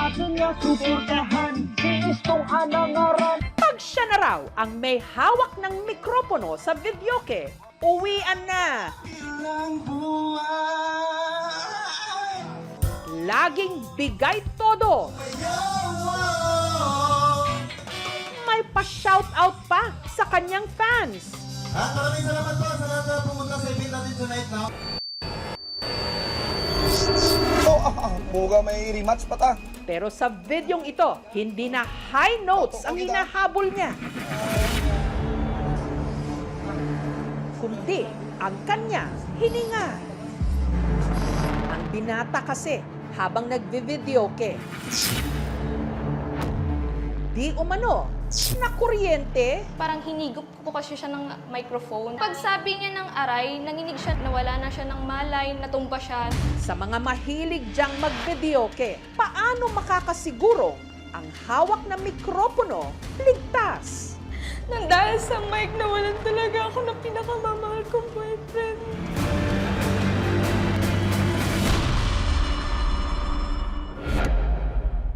akin nga suportahan, si Estong anangaran. Pag siya na raw ang may hawak ng mikropono sa videoke, uwian na. Laging bigay todo. May pa-shoutout pa sa kanyang fans. At maraming salamat po sa lahat na pumunta sa event natin tonight, no? Buga may rematch pa ta. Pero sa videong ito, hindi na high notes ang hinahabol niya. Kundi ang kanya hininga. Ang binata kasi habang nagvi-videoke. Di umano, na kuryente. Parang hinigop ko kasi siya ng microphone. Pag sabi niya ng aray, nanginig siya, nawala na siya ng malay, natumba siya. Sa mga mahilig diyang mag-videoke, paano makakasiguro ang hawak na mikropono ligtas? Nang dahil sa mic, nawalan talaga ako ng pinakamamahal kong boyfriend.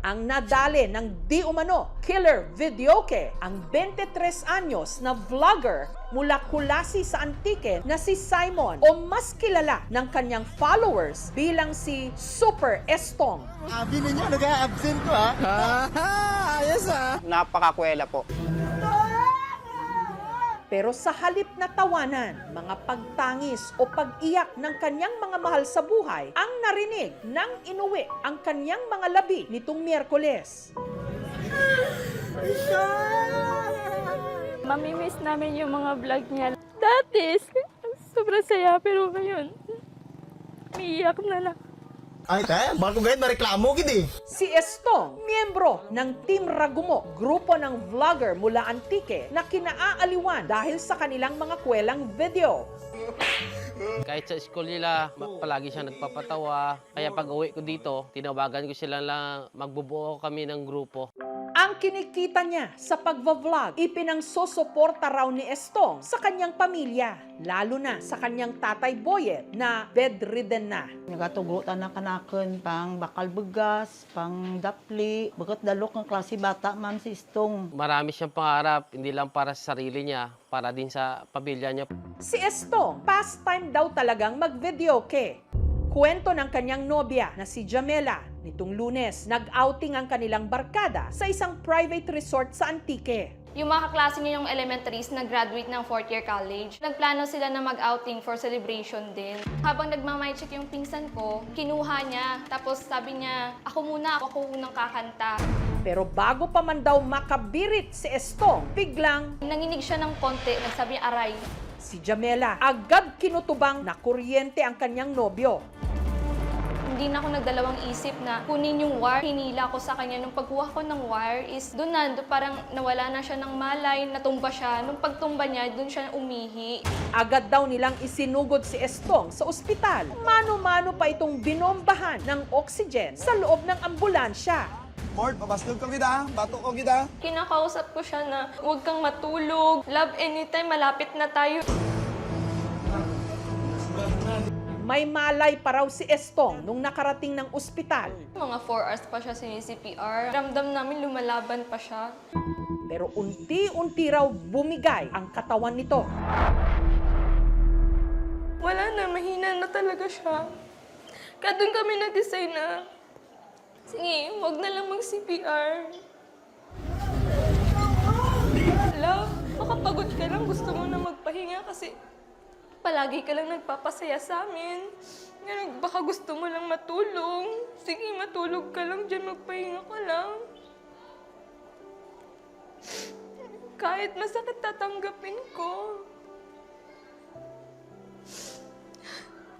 Ang nadali ng di umano killer videoke ang 23 anyos na vlogger mula Kulasi sa Antique na si Simon o mas kilala ng kanyang followers bilang si Super Estong. Abi ninyo, nag-a-absent ko, ha? Ayos, ha? Napakakwela po. Pero sa halip na tawanan, mga pagtangis o pag-iyak ng kanyang mga mahal sa buhay ang narinig nang inuwi ang kanyang mga labi nitong Miyerkules. Mamimiss namin yung mga vlog niya. Dati, sobrang saya, pero ngayon, umiiyak na lang. Ay, tayo, bago gayet, mareklamo, gid eh. Si Estong, miyembro ng Team Ragumo, grupo ng vlogger mula Antique na kinaaaliwan dahil sa kanilang mga kwelang video. Kahit sa school nila, palagi siya nagpapatawa. Kaya pag uwi ko dito, tinawagan ko sila lang magbubuo kami ng grupo. Ang kinikita niya sa pagva-vlog, ipinangsusuporta raw ni Estong sa kanyang pamilya, lalo na sa kanyang tatay Boyet na bedridden na. Nagatugutan na kanaken pang bakal begas, pang dapli, bagat dalok ng klase bata, ma'am, si Estong. Marami siyang pangarap, hindi lang para sa sarili niya, para din sa pamilya niya. Si Estong, pastime daw talagang mag-videoke. Kwento ng kanyang nobya na si Jamela, nitong Lunes, nag-outing ang kanilang barkada sa isang private resort sa Antique. Yung mga kaklase niya yung elementaries nag-graduate ng 4th year college. Nagplano sila na mag-outing for celebration din. Habang nagmamic check yung pinsan ko, kinuha niya. Tapos sabi niya, ako unang kakanta. Pero bago pa man daw makabirit si Estong, biglang Nanginig siya ng konti, nagsabi niya, aray. si Jamela agad kinutubang na kuryente ang kanyang nobyo. Hindi na ako nagdalawang isip na kunin yung wire. Hinila ko sa kanya. Nung pagkuha ko ng wire is doon parang nawala na siya ng malay, natumba siya. Nung pagtumba niya, doon siya umihi. Agad daw nilang isinugod si Estong sa ospital. Mano-mano pa itong binombahan ng oxygen sa loob ng ambulansya. Mord, papastog ko kita, bato ko kita. Kinakausap ko siya na huwag kang matulog. Love anytime, malapit na tayo. May malay pa raw si Estong nung nakarating ng ospital. Mga 4 hours pa siya sinisi-CPR. Ramdam namin lumalaban pa siya. Pero unti-unti raw bumigay ang katawan nito. Wala na, mahina na talaga siya. Kaya doon kami nag-decide na, sige, huwag na lang mag-CPR. Love, makapagod ka lang, gusto mo na magpahinga kasi palagi ka lang nagpapasaya sa amin. Ngayon, baka gusto mo lang matulong. Sige, matulog ka lang dyan, magpahinga ka lang. Kahit masakit, tatanggapin ko.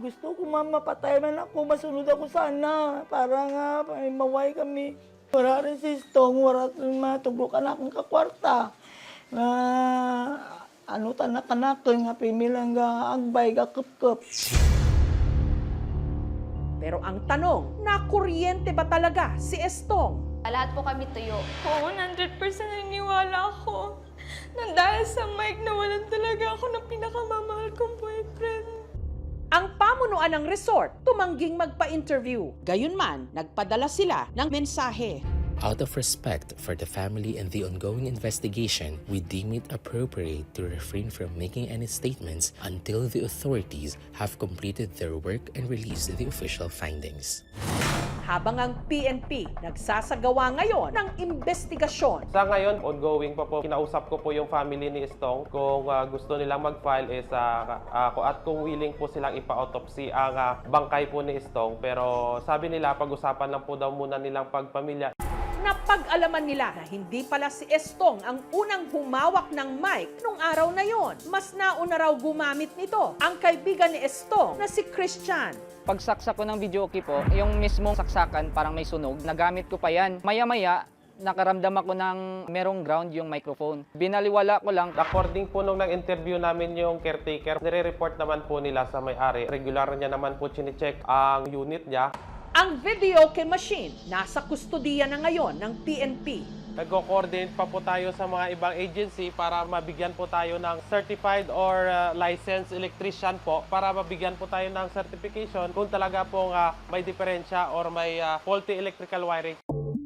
Gusto ko, ma'am, mapatay man ako, masunod ako sana, para nga maway kami. Wala rin si Estong, wala rin matugukan akong kakwarta. Ano tanak-anakin nga pimilang agbay kakup-kup. Pero ang tanong, nakuryente ba talaga si Estong? Lahat po kami tuyo. Oo, 100% naniniwala ako. Nang dahil sa mic, nawalan talaga ako ng pinakamamahal kong boyfriend. Ang pamunuan ng resort tumangging magpa-interview. Gayunman, nagpadala sila ng mensahe. Out of respect for the family and the ongoing investigation, we deem it appropriate to refrain from making any statements until the authorities have completed their work and released the official findings. Habang ang PNP nagsasagawa ngayon ng investigasyon. Sa ngayon, ongoing pa po. Kinausap ko po yung family ni Stong. Kung gusto nilang mag-file is at kung willing po silang ipa-autopsy ang bangkay po ni Stong. Pero sabi nila, pag-usapan lang po daw muna nilang pagpamilya. Napag-alaman nila na hindi pala si Estong ang unang humawak ng mic nung araw na yon. Mas nauna raw gumamit nito ang kaibigan ni Estong na si Christian. Pagsaksak ko ng videoke po, yung mismong saksakan parang may sunog, nagamit ko pa yan. Maya-maya, nakaramdam ako ng merong ground yung microphone. Binaliwala ko lang. According po nung nag-interview namin yung caretaker, nire-report naman po nila sa may-ari. Regular niya naman po chine-check ang unit niya. Ang videoke machine nasa kustodiya na ngayon ng PNP. Nagko-coordinate pa po tayo sa mga ibang agency para mabigyan po tayo ng certified or licensed electrician po para mabigyan po tayo ng certification kung talaga pong may diferensya or may faulty electrical wiring.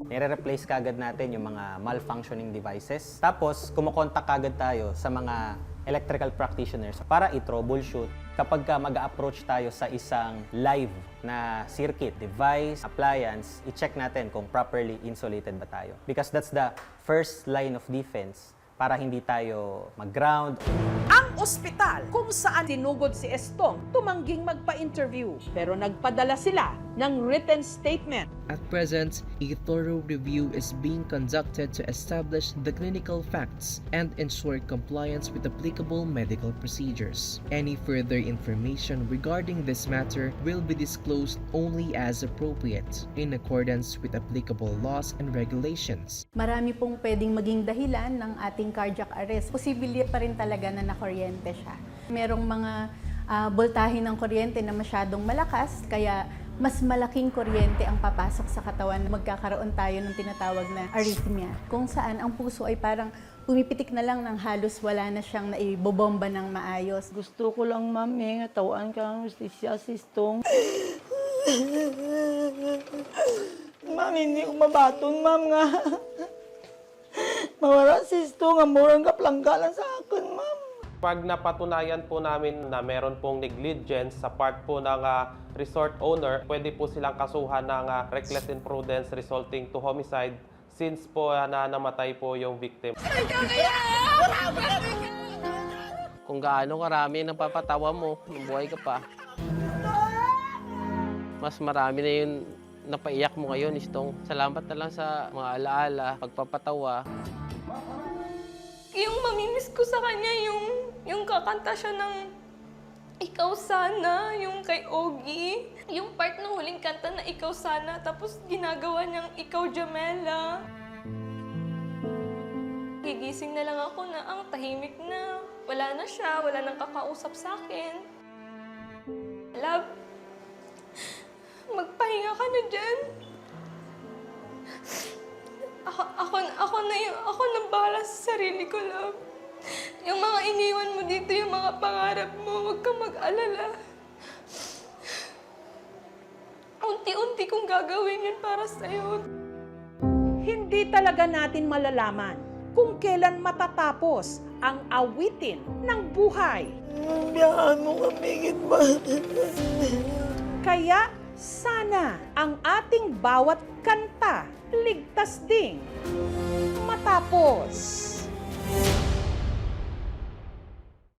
Nire-replace kagad natin yung mga malfunctioning devices. Tapos, kumukontak kagad tayo sa mga electrical practitioners para i-troubleshoot. Kapag mag-approach tayo sa isang live na circuit, device, appliance, i-check natin kung properly insulated ba tayo. Because that's the first line of defense para hindi tayo mag-ground. Ang ospital kung saan tinugod si Estong tumangging magpa-interview pero nagpadala sila ng written statement. At present, a thorough review is being conducted to establish the clinical facts and ensure compliance with applicable medical procedures. Any further information regarding this matter will be disclosed only as appropriate in accordance with applicable laws and regulations. Marami pong pwedeng maging dahilan ng ating cardiac arrest. Posible pa rin talaga na nakuryente siya. Merong mga voltahe ng kuryente na masyadong malakas, kaya mas malaking kuryente ang papasok sa katawan. Magkakaroon tayo ng tinatawag na arrhythmia, kung saan ang puso ay parang pumipitik na lang ng halos wala na siyang naibobomba ng maayos. Gusto ko lang, ma'am, tawaan ka ng justisya, sistong. Ma'am, hindi ko mabaton, ma'am, nga. Mawala, sistong, ang murang kaplanggalan sa akin, ma'am. Pag napatunayan po namin na meron pong negligence sa part po ng resort owner, pwede po silang kasuhan ng reckless imprudence resulting to homicide since po na namatay po yung victim. Kung gaano karami ang papatawa mo, buhay ka pa. Mas marami na yung napaiyak mo ngayon, Stong. Salamat na lang sa mga alaala, pagpapatawa. Yung mamimiss ko sa kanya, yung kakanta siya ng Ikaw Sana, yung kay Ogie. Yung part ng huling kanta na Ikaw Sana, tapos ginagawa niyang Ikaw Jamela. Gigising na lang ako na ang tahimik na. Wala na siya, wala nang kakausap sa akin. Love, magpahinga ka na dyan. Ako na bahala sa sarili ko, love. Yung mga iniwan mo dito, yung mga pangarap mo, huwag kang mag-alala. Unti-unti kong gagawin yun para sa'yo. Hindi talaga natin malalaman kung kailan matatapos ang awitin ng buhay. Biyahan mo kami, ba? Kaya sana ang ating bawat kanta ligtas ding matapos.